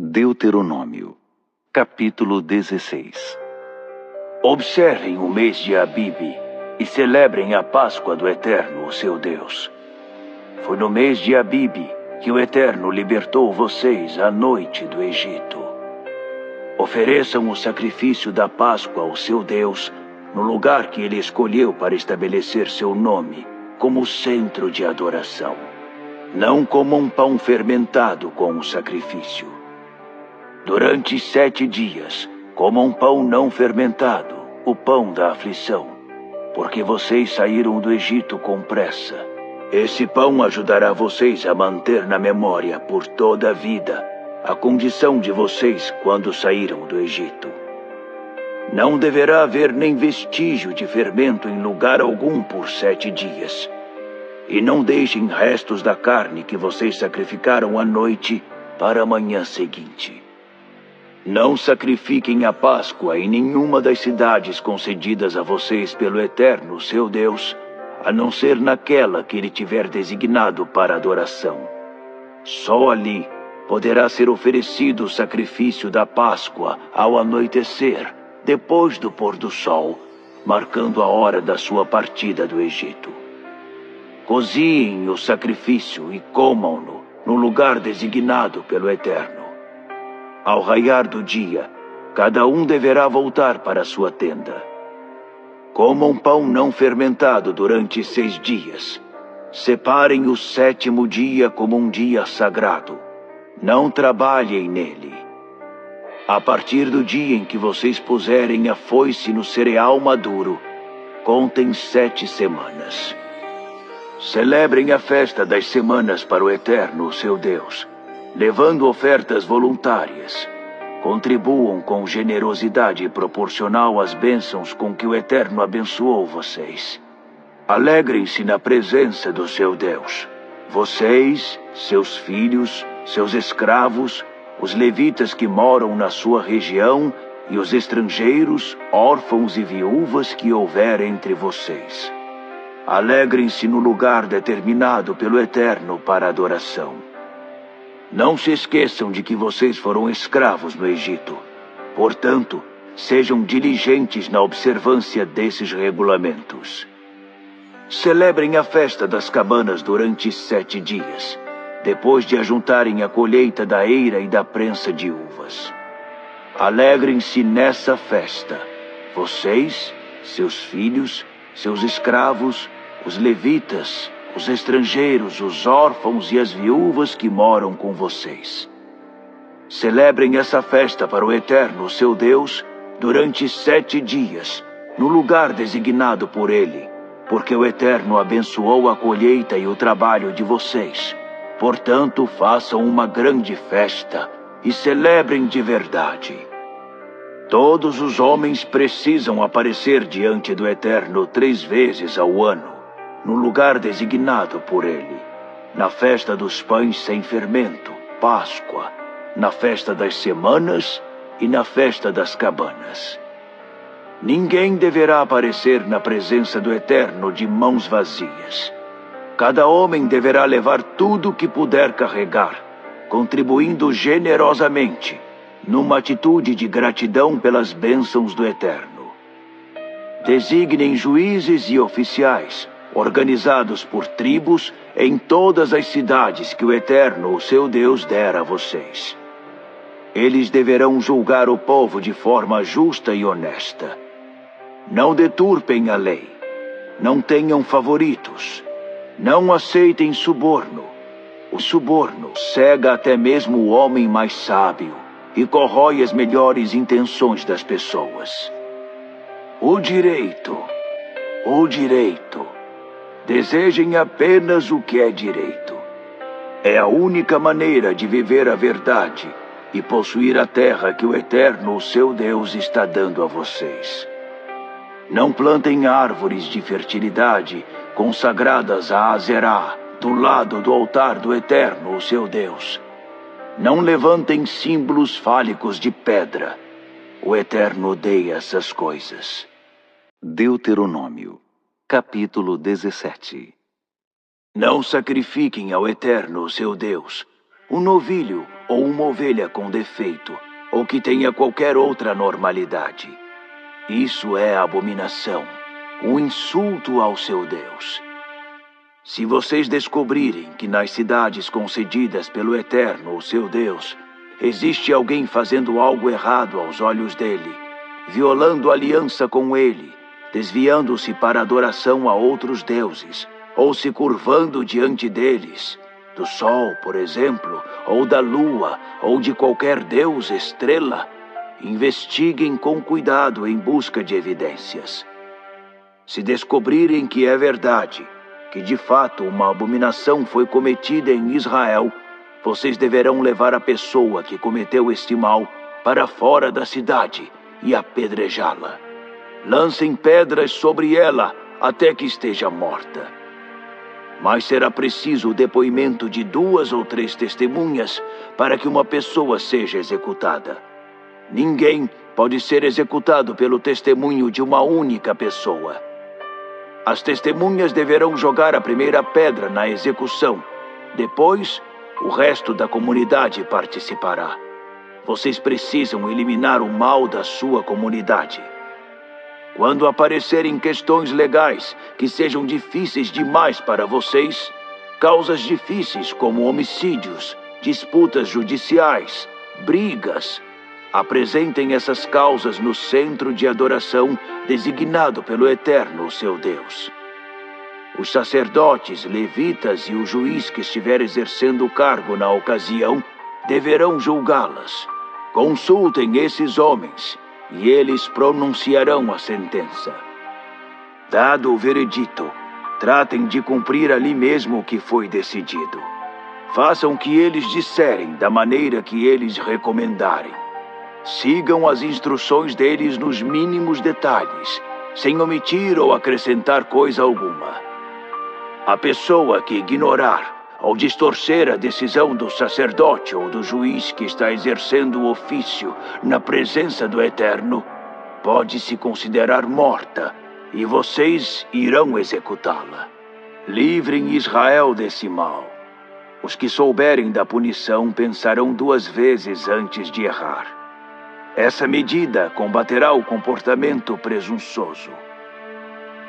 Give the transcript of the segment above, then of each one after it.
Deuteronômio, capítulo 16. Observem o mês de Abibe e celebrem a Páscoa do Eterno, o seu Deus. Foi no mês de Abibe que o Eterno libertou vocês à noite do Egito. Ofereçam o sacrifício da Páscoa ao seu Deus no lugar que ele escolheu para estabelecer seu nome como centro de adoração. Não comam pão fermentado com o sacrifício. Durante 7 dias, comam pão não fermentado, o pão da aflição, porque vocês saíram do Egito com pressa. Esse pão ajudará vocês a manter na memória por toda a vida a condição de vocês quando saíram do Egito. Não deverá haver nem vestígio de fermento em lugar algum por 7 dias. E não deixem restos da carne que vocês sacrificaram à noite para a manhã seguinte. Não sacrifiquem a Páscoa em nenhuma das cidades concedidas a vocês pelo Eterno, seu Deus, a não ser naquela que ele tiver designado para adoração. Só ali poderá ser oferecido o sacrifício da Páscoa ao anoitecer, depois do pôr do sol, marcando a hora da sua partida do Egito. Coziem o sacrifício e comam-no no lugar designado pelo Eterno. Ao raiar do dia, cada um deverá voltar para sua tenda. Comam pão não fermentado durante 6 dias. Separem o 7º dia como um dia sagrado. Não trabalhem nele. A partir do dia em que vocês puserem a foice no cereal maduro, contem 7 semanas. Celebrem a festa das semanas para o Eterno, seu Deus, levando ofertas voluntárias. Contribuam com generosidade proporcional às bênçãos com que o Eterno abençoou vocês. Alegrem-se na presença do seu Deus. Vocês, seus filhos, seus escravos, os levitas que moram na sua região e os estrangeiros, órfãos e viúvas que houver entre vocês. Alegrem-se no lugar determinado pelo Eterno para adoração. Não se esqueçam de que vocês foram escravos no Egito. Portanto, sejam diligentes na observância desses regulamentos. Celebrem a festa das cabanas durante 7 dias, depois de ajuntarem a colheita da eira e da prensa de uvas. Alegrem-se nessa festa, vocês, seus filhos, seus escravos, os levitas, os estrangeiros, os órfãos e as viúvas que moram com vocês. Celebrem essa festa para o Eterno, seu Deus, durante 7 dias, no lugar designado por ele, porque o Eterno abençoou a colheita e o trabalho de vocês. Portanto, façam uma grande festa e celebrem de verdade. Todos os homens precisam aparecer diante do Eterno 3 vezes ao ano, no lugar designado por ele, na festa dos pães sem fermento, Páscoa, na festa das semanas e na festa das cabanas. Ninguém deverá aparecer na presença do Eterno de mãos vazias. Cada homem deverá levar tudo o que puder carregar, contribuindo generosamente, numa atitude de gratidão pelas bênçãos do Eterno. Designem juízes e oficiais, organizados por tribos em todas as cidades que o Eterno, o seu Deus, der a vocês. Eles deverão julgar o povo de forma justa e honesta. Não deturpem a lei. Não tenham favoritos. Não aceitem suborno. O suborno cega até mesmo o homem mais sábio e corrói as melhores intenções das pessoas. O direito. Desejem apenas o que é direito. É a única maneira de viver a verdade e possuir a terra que o Eterno, o seu Deus, está dando a vocês. Não plantem árvores de fertilidade consagradas a Azerá, do lado do altar do Eterno, o seu Deus. Não levantem símbolos fálicos de pedra. O Eterno odeia essas coisas. Deuteronômio, capítulo 17. Não sacrifiquem ao Eterno, seu Deus, um novilho ou uma ovelha com defeito, ou que tenha qualquer outra anormalidade. Isso é abominação, um insulto ao seu Deus. Se vocês descobrirem que nas cidades concedidas pelo Eterno, o seu Deus, existe alguém fazendo algo errado aos olhos dele, violando a aliança com ele, desviando-se para adoração a outros deuses, ou se curvando diante deles, do sol, por exemplo, ou da lua, ou de qualquer deus estrela, investiguem com cuidado em busca de evidências. Se descobrirem que é verdade, que de fato uma abominação foi cometida em Israel, vocês deverão levar a pessoa que cometeu este mal para fora da cidade e apedrejá-la. Lancem pedras sobre ela até que esteja morta. Mas será preciso o depoimento de 2 ou 3 testemunhas para que uma pessoa seja executada. Ninguém pode ser executado pelo testemunho de uma única pessoa. As testemunhas deverão jogar a primeira pedra na execução. Depois, o resto da comunidade participará. Vocês precisam eliminar o mal da sua comunidade. Quando aparecerem questões legais que sejam difíceis demais para vocês, causas difíceis como homicídios, disputas judiciais, brigas, apresentem essas causas no centro de adoração designado pelo Eterno, seu Deus. Os sacerdotes, levitas e o juiz que estiver exercendo o cargo na ocasião deverão julgá-las. Consultem esses homens e eles pronunciarão a sentença. Dado o veredito, tratem de cumprir ali mesmo o que foi decidido. Façam o que eles disserem da maneira que eles recomendarem. Sigam as instruções deles nos mínimos detalhes, sem omitir ou acrescentar coisa alguma. A pessoa que ignorar ou distorcer a decisão do sacerdote ou do juiz que está exercendo o ofício na presença do Eterno, pode se considerar morta e vocês irão executá-la. Livrem Israel desse mal. Os que souberem da punição pensarão 2 vezes antes de errar. Essa medida combaterá o comportamento presunçoso.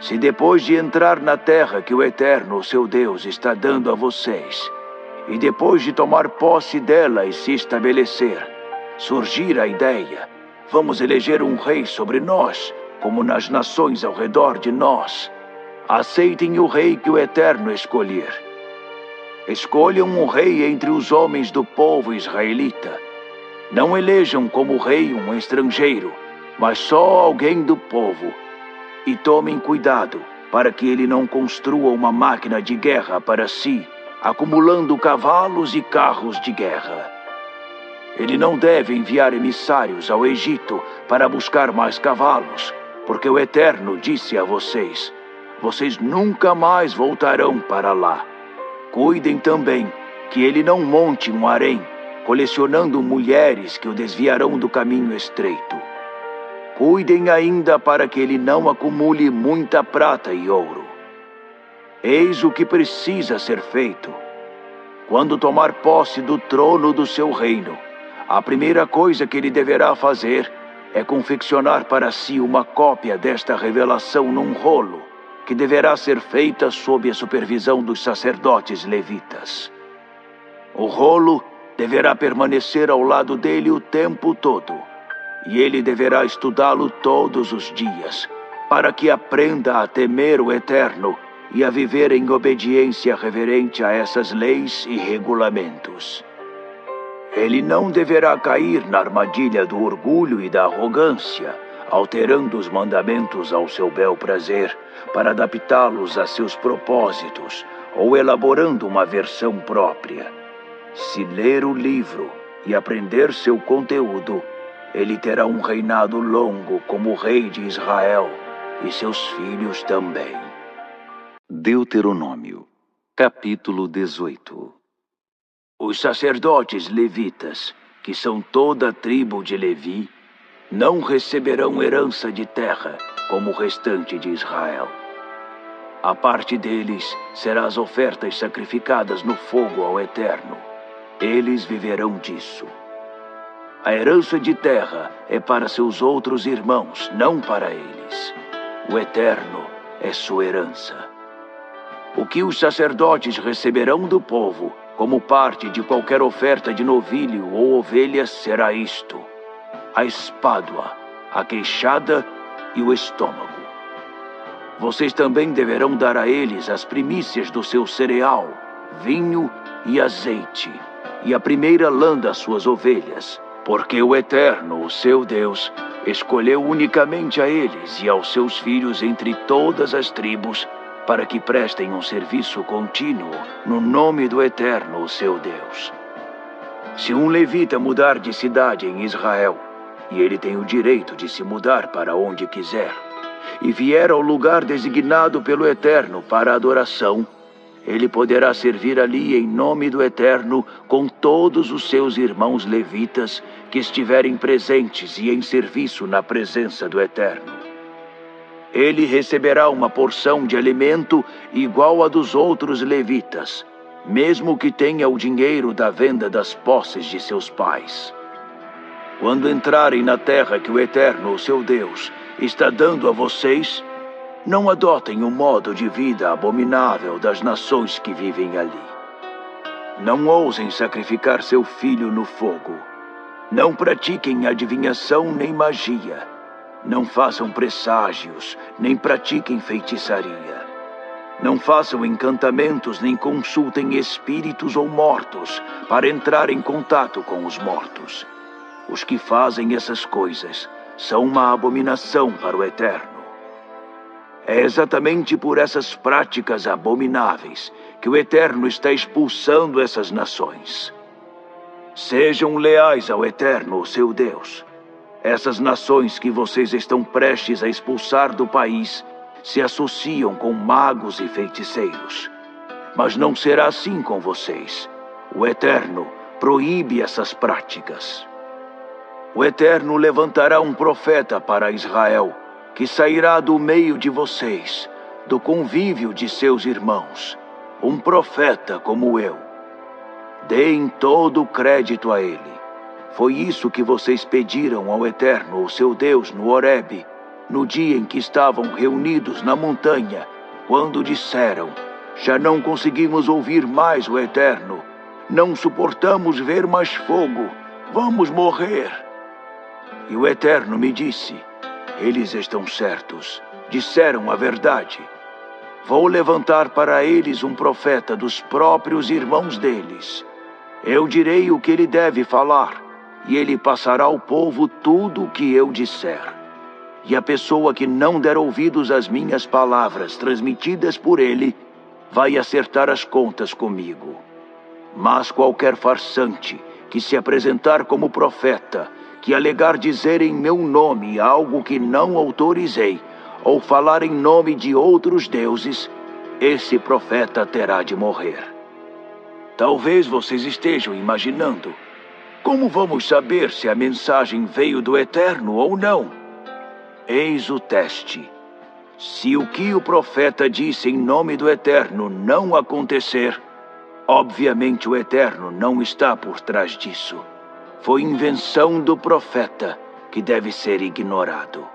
Se depois de entrar na terra que o Eterno, seu Deus, está dando a vocês, e depois de tomar posse dela e se estabelecer, surgir a ideia, vamos eleger um rei sobre nós, como nas nações ao redor de nós, aceitem o rei que o Eterno escolher. Escolham um rei entre os homens do povo israelita. Não elejam como rei um estrangeiro, mas só alguém do povo. E tomem cuidado para que ele não construa uma máquina de guerra para si, acumulando cavalos e carros de guerra. Ele não deve enviar emissários ao Egito para buscar mais cavalos, porque o Eterno disse a vocês: vocês nunca mais voltarão para lá. Cuidem também que ele não monte um harém, colecionando mulheres que o desviarão do caminho estreito. Cuidem ainda para que ele não acumule muita prata e ouro. Eis o que precisa ser feito. Quando tomar posse do trono do seu reino, a primeira coisa que ele deverá fazer é confeccionar para si uma cópia desta revelação num rolo, que deverá ser feita sob a supervisão dos sacerdotes levitas. O rolo deverá permanecer ao lado dele o tempo todo, e ele deverá estudá-lo todos os dias, para que aprenda a temer o Eterno e a viver em obediência reverente a essas leis e regulamentos. Ele não deverá cair na armadilha do orgulho e da arrogância, alterando os mandamentos ao seu bel prazer, para adaptá-los a seus propósitos, ou elaborando uma versão própria. Se ler o livro e aprender seu conteúdo, ele terá um reinado longo como rei de Israel, e seus filhos também. Deuteronômio, capítulo 18. Os sacerdotes levitas, que são toda a tribo de Levi, não receberão herança de terra como o restante de Israel. A parte deles será as ofertas sacrificadas no fogo ao Eterno. eles viverão disso. A herança de terra é para seus outros irmãos, não para eles. O eterno é sua herança. O que os sacerdotes receberão do povo, como parte de qualquer oferta de novilho ou ovelhas, será isto: a espádua, a queixada e o estômago. Vocês também deverão dar a eles as primícias do seu cereal, vinho e azeite, e a primeira lã das suas ovelhas, porque o Eterno, o seu Deus, escolheu unicamente a eles e aos seus filhos entre todas as tribos, para que prestem um serviço contínuo no nome do Eterno, o seu Deus. Se um levita mudar de cidade em Israel, e ele tem o direito de se mudar para onde quiser, e vier ao lugar designado pelo Eterno para adoração, ele poderá servir ali em nome do Eterno com todos os seus irmãos levitas que estiverem presentes e em serviço na presença do Eterno. Ele receberá uma porção de alimento igual à dos outros levitas, mesmo que tenha o dinheiro da venda das posses de seus pais. Quando entrarem na terra que o Eterno, o seu Deus, está dando a vocês, não adotem o modo de vida abominável das nações que vivem ali. Não ousem sacrificar seu filho no fogo. Não pratiquem adivinhação nem magia. Não façam presságios, nem pratiquem feitiçaria. Não façam encantamentos, nem consultem espíritos ou mortos para entrar em contato com os mortos. Os que fazem essas coisas são uma abominação para o Eterno. É exatamente por essas práticas abomináveis que o Eterno está expulsando essas nações. Sejam leais ao Eterno, o seu Deus. Essas nações que vocês estão prestes a expulsar do país se associam com magos e feiticeiros. Mas não será assim com vocês. O Eterno proíbe essas práticas. O Eterno levantará um profeta para Israel, que sairá do meio de vocês, do convívio de seus irmãos, um profeta como eu. Deem todo o crédito a ele. Foi isso que vocês pediram ao Eterno, o seu Deus, no Horebe, no dia em que estavam reunidos na montanha, quando disseram: já não conseguimos ouvir mais o Eterno, não suportamos ver mais fogo, vamos morrer. E o Eterno me disse: eles estão certos, disseram a verdade. Vou levantar para eles um profeta dos próprios irmãos deles. Eu direi o que ele deve falar, e ele passará ao povo tudo o que eu disser. E a pessoa que não der ouvidos às minhas palavras transmitidas por ele, vai acertar as contas comigo. Mas qualquer farsante que se apresentar como profeta, que alegar dizer em meu nome algo que não autorizei, ou falar em nome de outros deuses, esse profeta terá de morrer. Talvez vocês estejam imaginando: como vamos saber se a mensagem veio do Eterno ou não? Eis o teste. Se o que o profeta disse em nome do Eterno não acontecer, obviamente o Eterno não está por trás disso. Foi invenção do profeta que deve ser ignorado.